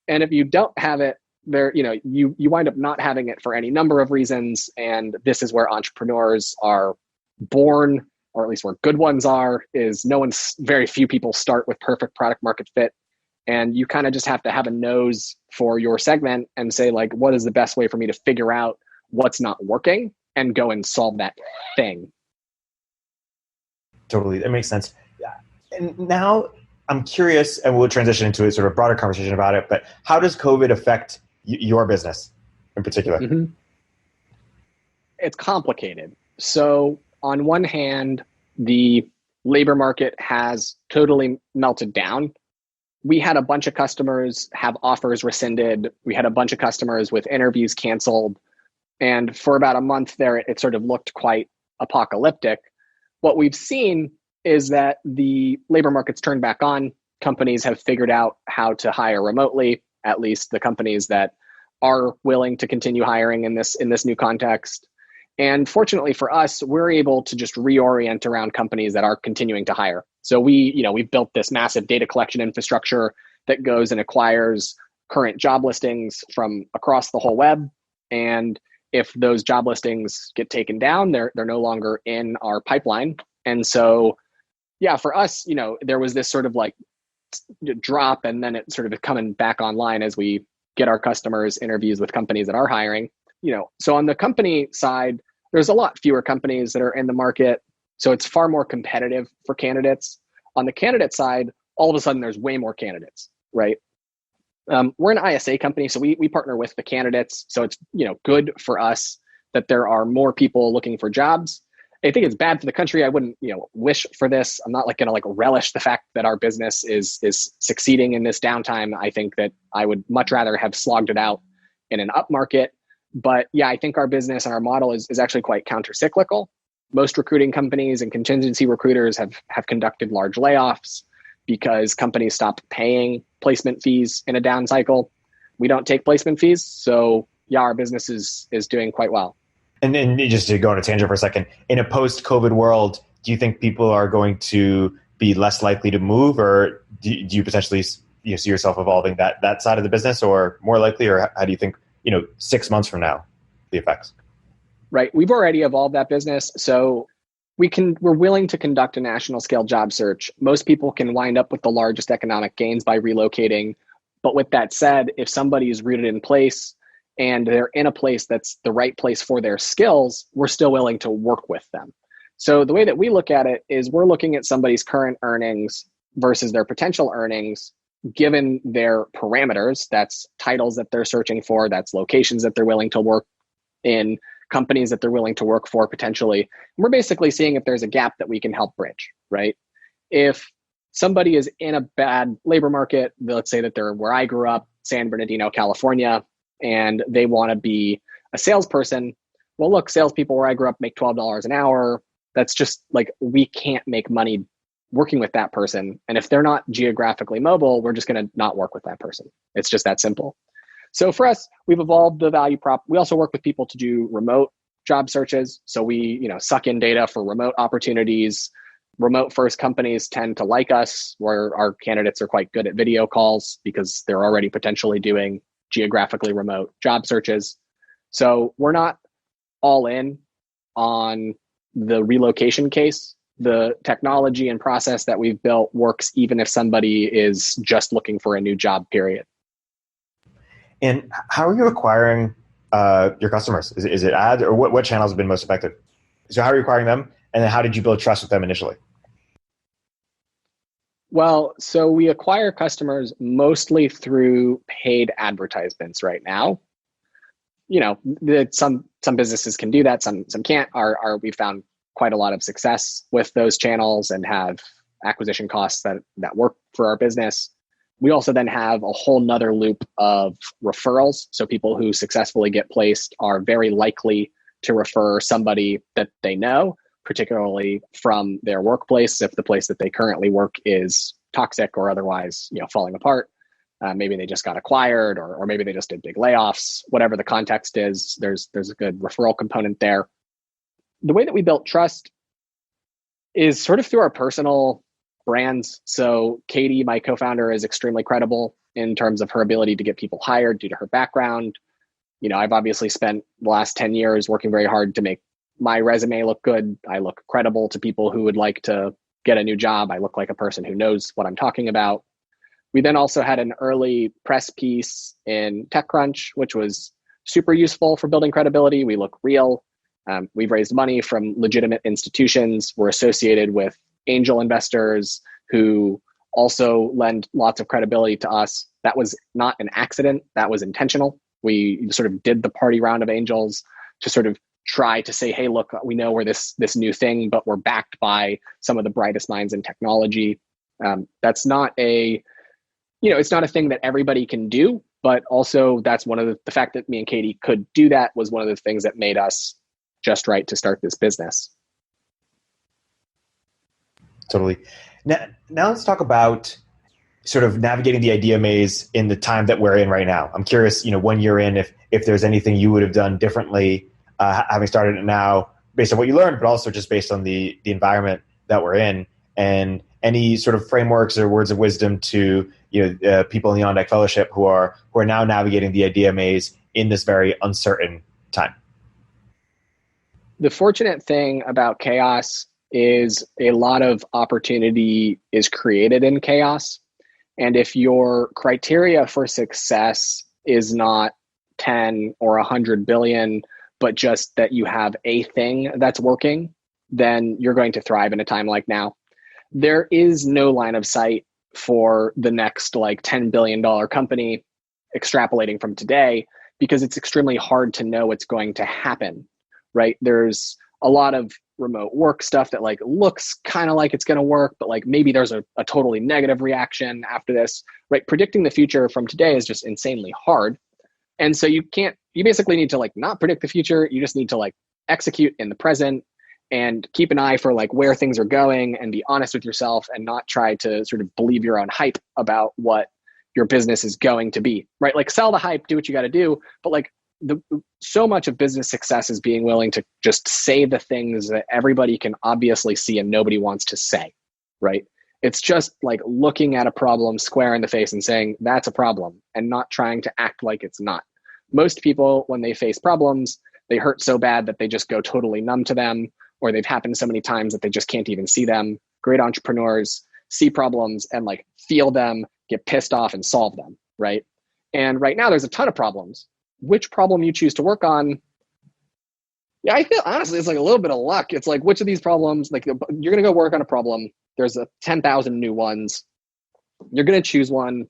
And if you don't have it, you wind up not having it for any number of reasons. And this is where entrepreneurs are born, or at least where good ones are, is very few people start with perfect product market fit. And you kind of just have to have a nose for your segment and say, like, what is the best way for me to figure out what's not working and go and solve that thing? Totally. That makes sense. And now I'm curious, and we'll transition into a sort of broader conversation about it, but how does COVID affect your business in particular? Mm-hmm. It's complicated. So on one hand, the labor market has totally melted down. We had a bunch of customers have offers rescinded. We had a bunch of customers with interviews canceled. And for about a month there, it sort of looked quite apocalyptic. What we've seen is that the labor market's turned back on. Companies have figured out how to hire remotely, at least the companies that are willing to continue hiring in this new context. And fortunately for us, we're able to just reorient around companies that are continuing to hire. So we've built this massive data collection infrastructure that goes and acquires current job listings from across the whole web. And if those job listings get taken down, they're no longer in our pipeline. And so, yeah, for us, there was this sort of like drop, and then it sort of coming back online as we get our customers interviews with companies that are hiring. So on the company side, there's a lot fewer companies that are in the market. So it's far more competitive for candidates. On the candidate side, all of a sudden there's way more candidates, right? We're an ISA company, so we partner with the candidates. So it's good for us that there are more people looking for jobs. I think it's bad for the country. I wouldn't wish for this. I'm not going to relish the fact that our business is succeeding in this downtime. I think that I would much rather have slogged it out in an up market. But yeah, I think our business and our model is actually quite counter-cyclical. Most recruiting companies and contingency recruiters have conducted large layoffs because companies stop paying placement fees in a down cycle. We don't take placement fees. So yeah, our business is doing quite well. And then just to go on a tangent for a second, in a post-COVID world, do you think people are going to be less likely to move, or do you potentially see yourself evolving that side of the business, or more likely, or how do you think 6 months from now the effects? Right. We've already evolved that business. So we're willing to conduct a national scale job search. Most people can wind up with the largest economic gains by relocating. But with that said, if somebody is rooted in place and they're in a place that's the right place for their skills, we're still willing to work with them. So the way that we look at it is we're looking at somebody's current earnings versus their potential earnings, given their parameters. That's titles that they're searching for, that's locations that they're willing to work in, companies that they're willing to work for potentially. And we're basically seeing if there's a gap that we can help bridge, right? If somebody is in a bad labor market, let's say that they're where I grew up, San Bernardino, California, and they want to be a salesperson. Well, look, salespeople where I grew up make $12 an hour. That's just like, we can't make money working with that person. And if they're not geographically mobile, we're just going to not work with that person. It's just that simple. So for us, we've evolved the value prop. We also work with people to do remote job searches. So we, suck in data for remote opportunities. Remote first companies tend to like us, where our candidates are quite good at video calls because they're already potentially doing geographically remote job searches. So we're not all in on the relocation case. The technology and process that we've built works even if somebody is just looking for a new job, period. And how are you acquiring your customers? Is it ads, or what channels have been most effective? So how are you acquiring them? And then how did you build trust with them initially? Well, so we acquire customers mostly through paid advertisements right now. Some businesses can do that, some can't. We found quite a lot of success with those channels and have acquisition costs that work for our business. We also then have a whole nother loop of referrals. So people who successfully get placed are very likely to refer somebody that they know, particularly from their workplace. If the place that they currently work is toxic or otherwise, falling apart, maybe they just got acquired, or maybe they just did big layoffs, whatever the context is, there's a good referral component there. The way that we built trust is sort of through our personal brands. So Katie, my co-founder, is extremely credible in terms of her ability to get people hired due to her background. I've obviously spent the last 10 years working very hard to make my resume look good. I look credible to people who would like to get a new job. I look like a person who knows what I'm talking about. We then also had an early press piece in TechCrunch, which was super useful for building credibility. We look real. We've raised money from legitimate institutions. We're associated with angel investors who also lend lots of credibility to us. That was not an accident. That was intentional. We sort of did the party round of angels to sort of try to say, hey, look, we know we're this new thing, but we're backed by some of the brightest minds in technology. That's not it's not a thing that everybody can do, but also that's one of the fact that me and Katie could do that was one of the things that made us just right to start this business. Totally. Now let's talk about sort of navigating the idea maze in the time that we're in right now. I'm curious, 1 year in, if there's anything you would have done differently, having started it now, based on what you learned, but also just based on the environment that we're in, and any sort of frameworks or words of wisdom to people in the OnDeck Fellowship who are now navigating the idea maze in this very uncertain time. The fortunate thing about chaos is a lot of opportunity is created in chaos. And if your criteria for success is not 10 or 100 billion, but just that you have a thing that's working, then you're going to thrive in a time like now. There is no line of sight for the next $10 billion company extrapolating from today, because it's extremely hard to know what's going to happen, right? There's a lot of remote work stuff that looks kind of like it's going to work, but maybe there's a totally negative reaction after this, right? Predicting the future from today is just insanely hard. And so you basically need to not predict the future. You just need to execute in the present and keep an eye for where things are going and be honest with yourself and not try to sort of believe your own hype about what your business is going to be, right? Sell the hype, do what you got to do. But so much of business success is being willing to just say the things that everybody can obviously see and nobody wants to say, right? It's just like looking at a problem square in the face and saying, that's a problem, and not trying to act like it's not. Most people, when they face problems, they hurt so bad that they just go totally numb to them, or they've happened so many times that they just can't even see them. Great entrepreneurs see problems and like feel them, get pissed off, and solve them, right? And right now there's a ton of problems. Which problem you choose to work on, yeah, I feel honestly it's like a little bit of luck. It's like, which of these problems, like you're going to go work on a problem. There's 10,000 new ones. You're going to choose one.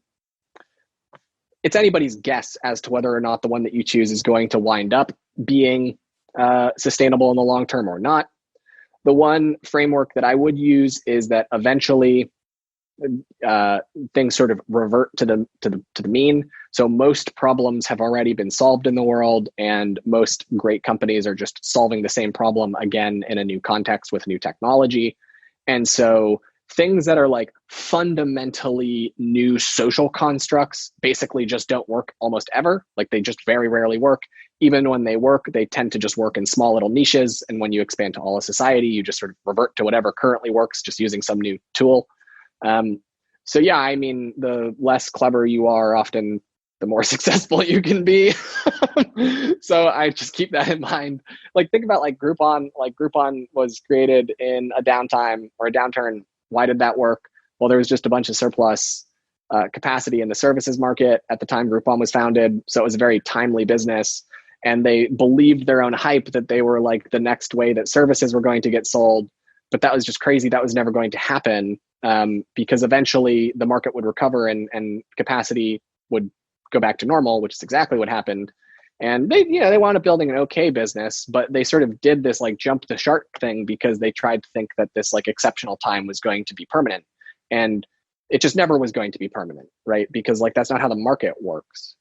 It's anybody's guess as to whether or not the one that you choose is going to wind up being sustainable in the long term or not. The one framework that I would use is that eventually things sort of revert to the mean. So most problems have already been solved in the world, and most great companies are just solving the same problem again in a new context with new technology. And so things that are like fundamentally new social constructs basically just don't work almost ever. Like they just very rarely work. Even when they work, they tend to just work in small little niches. And when you expand to all of society, you just sort of revert to whatever currently works, just using some new tool. So yeah, I mean, the less clever you are, often the more successful you can be. So I just keep that in mind. Like think about like Groupon. Like Groupon was created in a downtime or a downturn. Why did that work? Well, there was just a bunch of surplus capacity in the services market at the time Groupon was founded. So it was a very timely business. And they believed their own hype that they were like the next way that services were going to get sold. But that was just crazy. That was never going to happen because eventually the market would recover and capacity would go back to normal, which is exactly what happened. And they wound up building an okay business, but they sort of did this like jump the shark thing because they tried to think that this like exceptional time was going to be permanent. And it just never was going to be permanent, right? Because like that's not how the market works.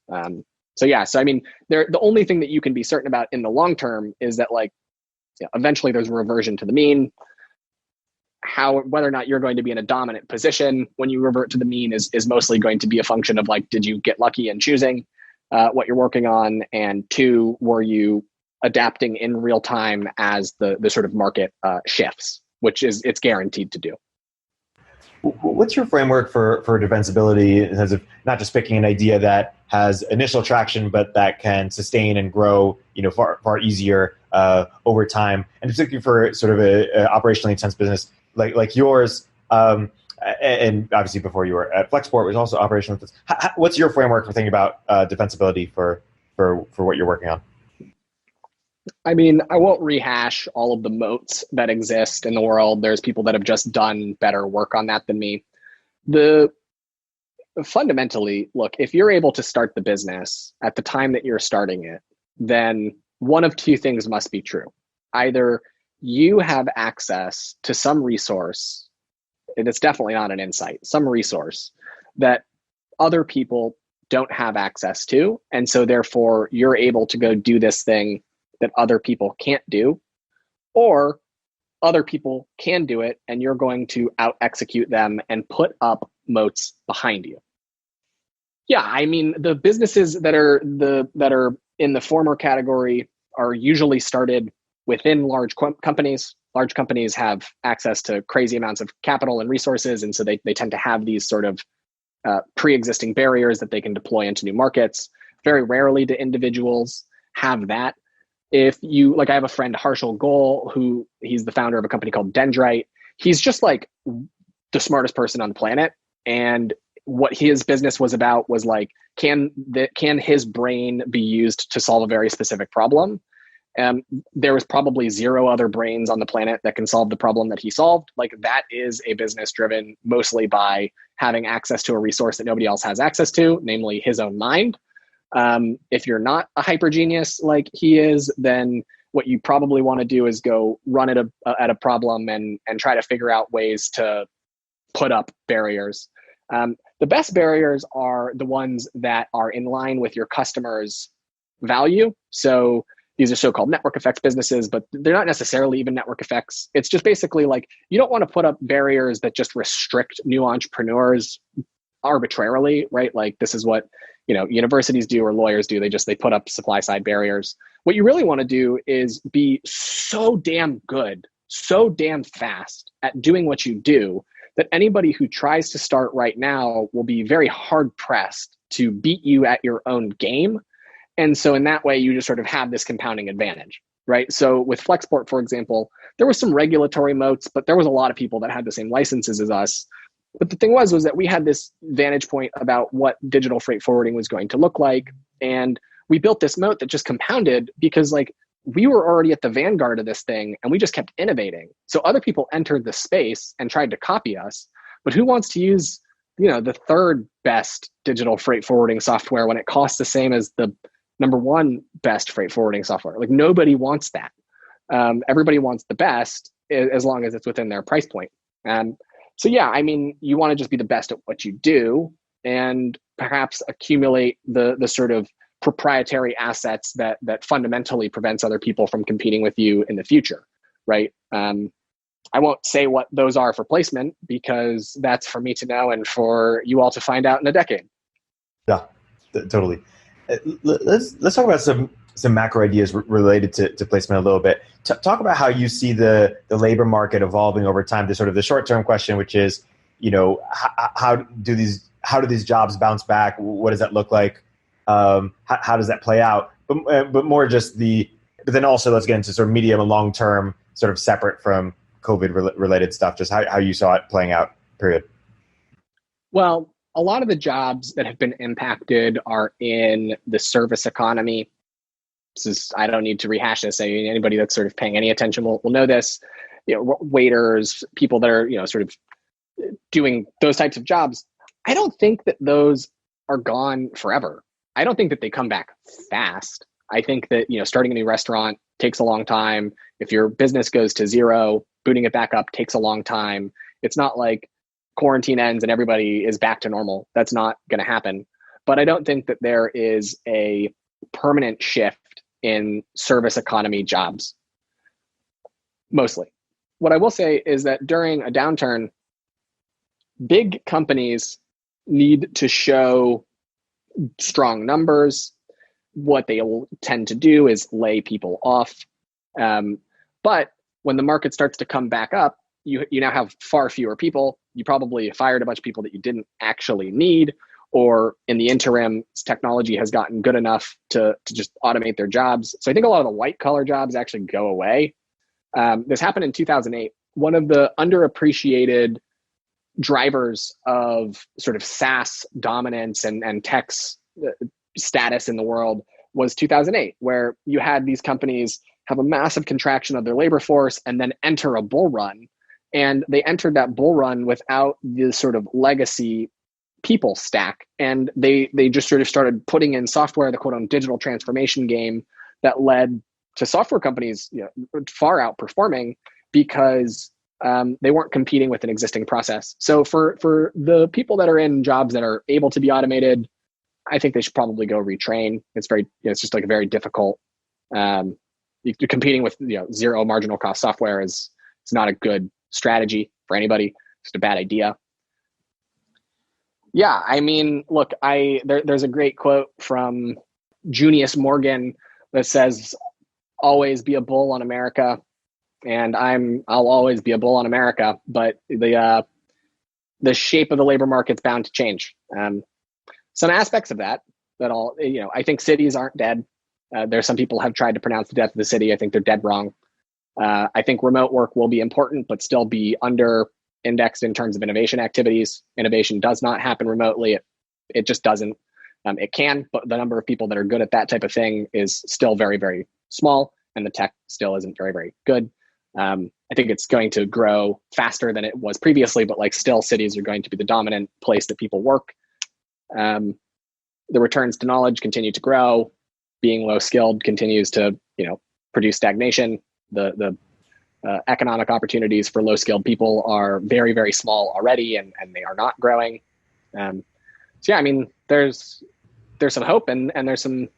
So I mean, the only thing that you can be certain about in the long term is that like eventually there's a reversion to the mean. Whether or not you're going to be in a dominant position when you revert to the mean is mostly going to be a function of like, did you get lucky in choosing what you're working on? And two, were you adapting in real time as the sort of market shifts, which is it's guaranteed to do. What's your framework for defensibility in terms of not just picking an idea that has initial traction, but that can sustain and grow, far easier over time, and particularly for sort of a operationally intense business like yours, and obviously before you were at Flexport, was also operational. What's your framework for thinking about defensibility for what you're working on? I mean, I won't rehash all of the moats that exist in the world. There's people that have just done better work on that than me. Fundamentally, look, if you're able to start the business at the time that you're starting it, then one of two things must be true. Either you have access to some resource, and it's definitely not an insight, some resource that other people don't have access to. And so therefore you're able to go do this thing that other people can't do, or other people can do it and you're going to out execute them and put up moats behind you. Yeah, I mean, the businesses that are in the former category are usually started within large companies. Large companies have access to crazy amounts of capital and resources, and so they tend to have these sort of pre-existing barriers that they can deploy into new markets. Very rarely do individuals have that. If you, like, I have a friend, Harshal Goel, he's the founder of a company called Dendrite. He's just like the smartest person on the planet. And what his business was about was like, can his brain be used to solve a very specific problem? There was probably zero other brains on the planet that can solve the problem that he solved. Like, that is a business driven mostly by having access to a resource that nobody else has access to, namely his own mind. If you're not a hyper genius like he is, then what you probably want to do is go run at a problem and try to figure out ways to put up barriers. The best barriers are the ones that are in line with your customers' value. So these are so-called network effects businesses, but they're not necessarily even network effects. It's just basically like, you don't want to put up barriers that just restrict new entrepreneurs arbitrarily, right? Like, this is what universities do or lawyers do. They put up supply side barriers. What you really want to do is be so damn good, so damn fast at doing what you do that anybody who tries to start right now will be very hard pressed to beat you at your own game. And so in that way, you just sort of have this compounding advantage, right? So with Flexport, for example, there was some regulatory moats, but there was a lot of people that had the same licenses as us. But the thing was that we had this vantage point about what digital freight forwarding was going to look like. And we built this moat that just compounded because like we were already at the vanguard of this thing and we just kept innovating. So other people entered the space and tried to copy us. But who wants to use, the third best digital freight forwarding software when it costs the same as the number one best freight forwarding software? Like nobody wants that. Everybody wants the best as long as it's within their price point. So yeah, I mean, you want to just be the best at what you do and perhaps accumulate the sort of proprietary assets that fundamentally prevents other people from competing with you in the future, right? I won't say what those are for placement because that's for me to know and for you all to find out in a decade. Yeah, totally. Let's talk about some macro ideas related to placement a little bit. Talk about how you see the labor market evolving over time. The sort of the short term question, which is, how do these jobs bounce back? What does that look like? How does that play out? But more just but then also let's get into sort of medium and long term, sort of separate from COVID related stuff. Just how you saw it playing out. Period. Well, a lot of the jobs that have been impacted are in the service economy. I don't need to rehash this. Anybody that's sort of paying any attention will know this. Waiters, people that are sort of doing those types of jobs. I don't think that those are gone forever. I don't think that they come back fast. I think that starting a new restaurant takes a long time. If your business goes to zero, booting it back up takes a long time. It's not like quarantine ends and everybody is back to normal. That's not going to happen. But I don't think that there is a permanent shift in service economy jobs, mostly. What I will say is that during a downturn, big companies need to show strong numbers. What they will tend to do is lay people off. But when the market starts to come back up, you now have far fewer people. You probably fired a bunch of people that you didn't actually need, or in the interim, technology has gotten good enough to just automate their jobs. So I think a lot of the white collar jobs actually go away. This happened in 2008. One of the underappreciated drivers of sort of SaaS dominance and tech's status in the world was 2008, where you had these companies have a massive contraction of their labor force and then enter a bull run. And they entered that bull run without the sort of legacy people stack. And they just sort of started putting in software, the quote unquote digital transformation game that led to software companies far outperforming because they weren't competing with an existing process. So for the people that are in jobs that are able to be automated, I think they should probably go retrain. It's just like a very difficult, you're competing with zero marginal cost software it's not a good strategy for anybody. It's just a bad idea. Yeah, I mean, look, there's a great quote from Junius Morgan that says, "Always be a bull on America," and I'll always be a bull on America. But the shape of the labor market's bound to change. Some aspects of that I think cities aren't dead. There's some people have tried to pronounce the death of the city. I think they're dead wrong. I think remote work will be important, but still be under indexed in terms of innovation activities. Innovation does not happen remotely. It just doesn't. It can, but the number of people that are good at that type of thing is still very, very small, and the tech still isn't very, very good. I think it's going to grow faster than it was previously, but still cities are going to be the dominant place that people work. The returns to knowledge continue to grow. Being low skilled continues to, produce stagnation. The economic opportunities for low skilled people are very, very small already, and they are not growing. So yeah, I mean, there's some hope and there's some,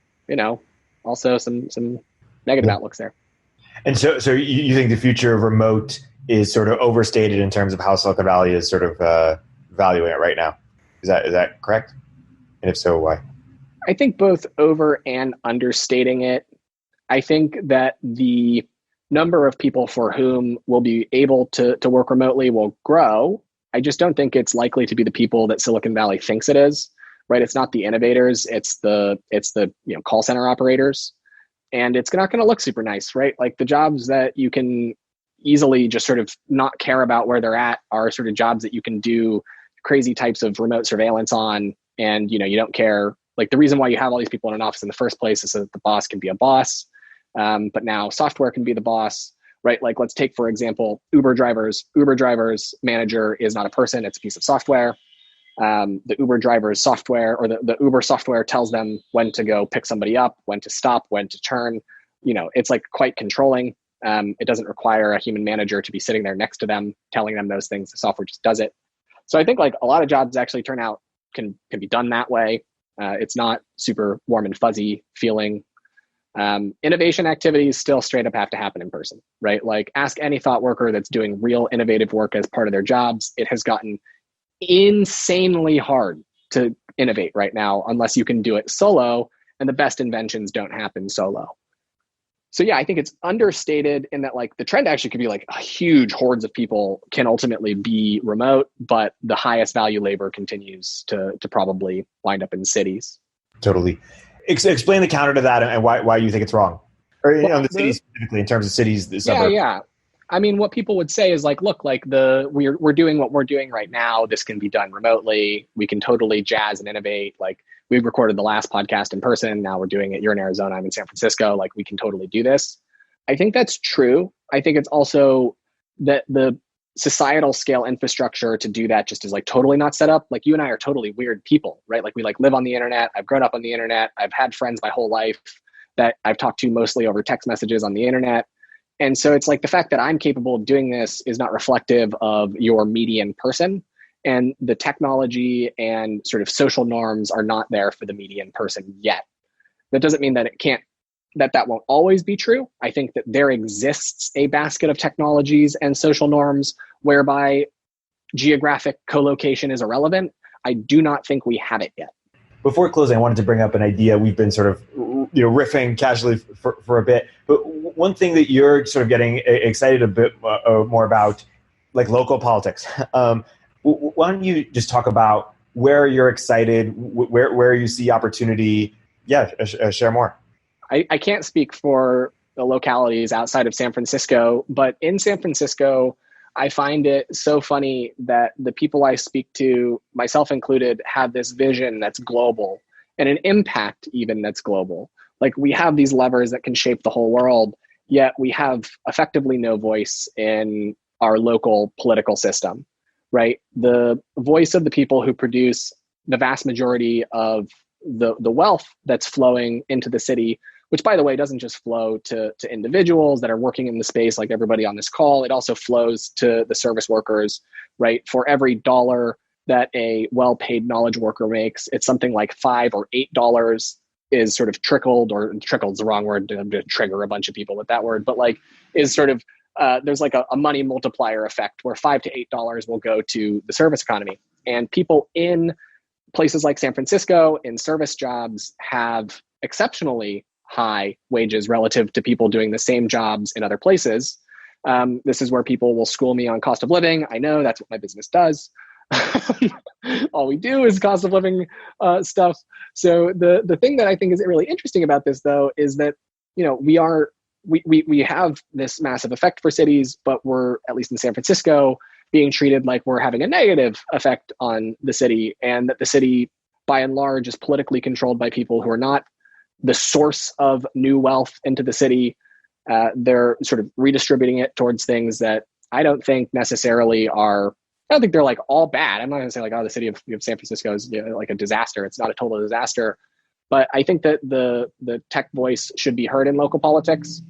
also some negative outlooks there. And so you think the future of remote is sort of overstated in terms of how Silicon Valley is sort of valuing it right now. Is that correct? And if so, why? I think both over and understating it. I think that the number of people for whom will be able to work remotely will grow. I just don't think it's likely to be the people that Silicon Valley thinks it is, right? It's not the innovators, it's the call center operators. And it's not going to look super nice, right? Like the jobs that you can easily just sort of not care about where they're at are sort of jobs that you can do crazy types of remote surveillance on. And, you don't care. Like the reason why you have all these people in an office in the first place is so that the boss can be a boss. But now software can be the boss, right? Like let's take, for example, Uber drivers. Uber drivers manager is not a person, it's a piece of software. The Uber driver's software or the Uber software tells them when to go pick somebody up, when to stop, when to turn. It's like quite controlling. It doesn't require a human manager to be sitting there next to them, telling them those things. The software just does it. So I think like a lot of jobs actually turn out can be done that way. It's not super warm and fuzzy feeling. Innovation activities still straight up have to happen in person, right? Like ask any thought worker that's doing real innovative work as part of their jobs. It has gotten insanely hard to innovate right now unless you can do it solo, and the best inventions don't happen solo. So yeah, I think it's understated in that like the trend actually could be like a huge hordes of people can ultimately be remote, but the highest value labor continues to probably wind up in cities. Totally. Explain the counter to that and why you think it's wrong, or the cities specifically in terms of cities, the suburbs. Yeah. I mean, what people would say is like, look, like we're doing what we're doing right now. This can be done remotely. We can totally jazz and innovate. Like we recorded the last podcast in person. Now we're doing it. You're in Arizona. I'm in San Francisco. Like we can totally do this. I think that's true. I think it's also that the societal scale infrastructure to do that just is like totally not set up. Like you and I are totally weird people, right? Like we like live on the internet. I've grown up on the internet. I've had friends my whole life that I've talked to mostly over text messages on the internet. And so it's like the fact that I'm capable of doing this is not reflective of your median person. And the technology and sort of social norms are not there for the median person yet. That doesn't mean that that won't always be true. I think that there exists a basket of technologies and social norms whereby geographic co-location is irrelevant. I do not think we have it yet. Before closing, I wanted to bring up an idea we've been sort of riffing casually for a bit. But one thing that you're sort of getting excited a bit more about, like local politics. Why don't you just talk about where you're excited, where you see opportunity? Yeah, share more. I can't speak for the localities outside of San Francisco, but in San Francisco, I find it so funny that the people I speak to, myself included, have this vision that's global and an impact even that's global. Like we have these levers that can shape the whole world, yet we have effectively no voice in our local political system, right? The voice of the people who produce the vast majority of the wealth that's flowing into the city, which by the way, doesn't just flow to individuals that are working in the space like everybody on this call. It also flows to the service workers, right? For every dollar that a well-paid knowledge worker makes, it's something like $5 or $8 is sort of trickled, or trickled is the wrong word to trigger a bunch of people with that word, but like is sort of, there's like a money multiplier effect where $5 to $8 will go to the service economy. And people in places like San Francisco in service jobs have exceptionally high wages relative to people doing the same jobs in other places. This is where people will school me on cost of living. I know that's what my business does. All we do is cost of living stuff. So the thing that I think is really interesting about this, though, is that we have this massive effect for cities, but we're, at least in San Francisco, being treated like we're having a negative effect on the city, and that the city, by and large, is politically controlled by people who are not the source of new wealth into the city. They're sort of redistributing it towards things that I don't think necessarily are, I don't think they're like all bad. I'm not going to say like, oh, the city of San Francisco is like a disaster. It's not a total disaster. But I think that the tech voice should be heard in local politics.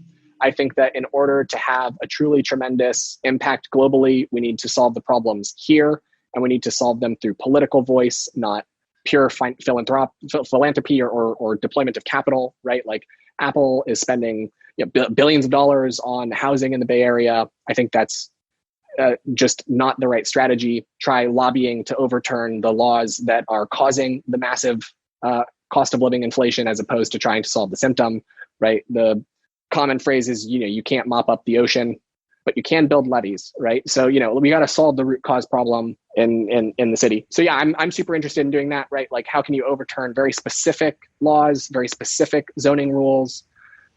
I think that in order to have a truly tremendous impact globally, we need to solve the problems here, and we need to solve them through political voice, not pure philanthropy or deployment of capital, right? Like Apple is spending billions of dollars on housing in the Bay Area. I think that's just not the right strategy. Try lobbying to overturn the laws that are causing the massive cost of living inflation, as opposed to trying to solve the symptom, right? The common phrase is, you can't mop up the ocean. but you can build levees, right? So, we got to solve the root cause problem in the city. So yeah, I'm super interested in doing that, right? Like, how can you overturn very specific laws, very specific zoning rules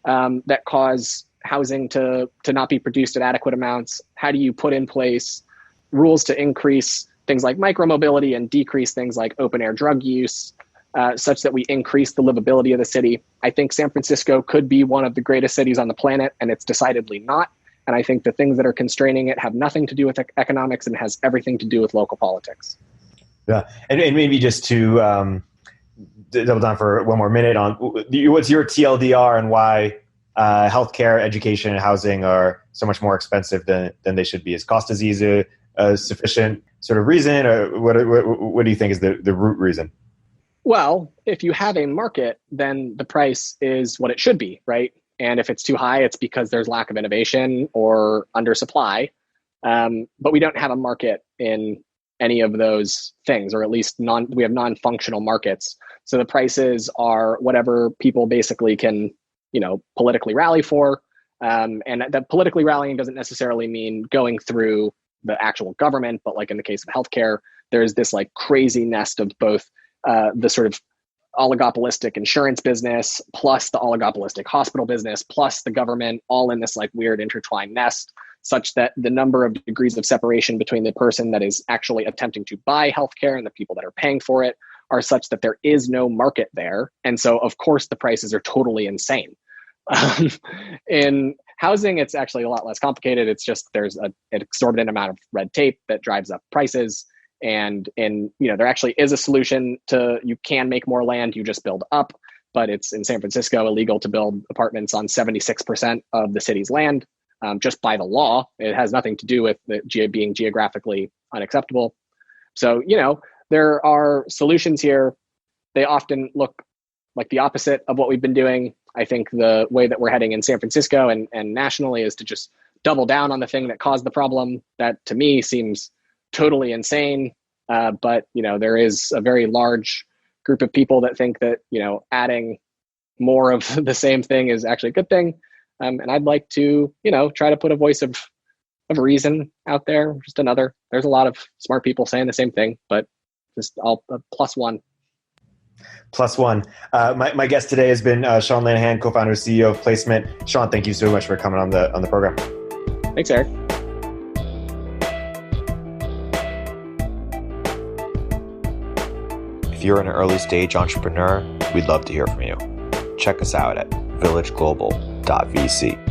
that cause housing to not be produced at adequate amounts? How do you put in place rules to increase things like micromobility and decrease things like open air drug use, such that we increase the livability of the city? I think San Francisco could be one of the greatest cities on the planet, and it's decidedly not. And I think the things that are constraining it have nothing to do with economics and has everything to do with local politics. Yeah, and maybe just to double down for one more minute on what's your TLDR and why healthcare, education, and housing are so much more expensive than they should be. Is cost disease a sufficient sort of reason, or what do you think is the root reason? Well, if you have a market, then the price is what it should be, right? And if it's too high, it's because there's lack of innovation or undersupply. But we don't have a market in any of those things, or at least we have non-functional markets. So the prices are whatever people basically can, politically rally for. And that politically rallying doesn't necessarily mean going through the actual government, but like in the case of healthcare, there's this like crazy nest of both the sort of oligopolistic insurance business, plus the oligopolistic hospital business, plus the government, all in this like weird intertwined nest, such that the number of degrees of separation between the person that is actually attempting to buy healthcare and the people that are paying for it are such that there is no market there. And so, of course, the prices are totally insane. In housing, it's actually a lot less complicated. It's just there's an exorbitant amount of red tape that drives up prices. And there actually is a solution to, you can make more land, you just build up, but it's in San Francisco illegal to build apartments on 76% of the city's land, just by the law. It has nothing to do with being geographically unacceptable. So, there are solutions here. They often look like the opposite of what we've been doing. I think the way that we're heading in San Francisco and nationally is to just double down on the thing that caused the problem. That to me seems totally insane. But, there is a very large group of people that think that, adding more of the same thing is actually a good thing. And I'd like to, try to put a voice of reason out there. There's a lot of smart people saying the same thing, but just all plus one. Plus one. My guest today has been Sean Linehan, co-founder and CEO of Placement. Sean, thank you so much for coming on the program. Thanks, Erik. If you're an early stage entrepreneur, we'd love to hear from you. Check us out at villageglobal.vc.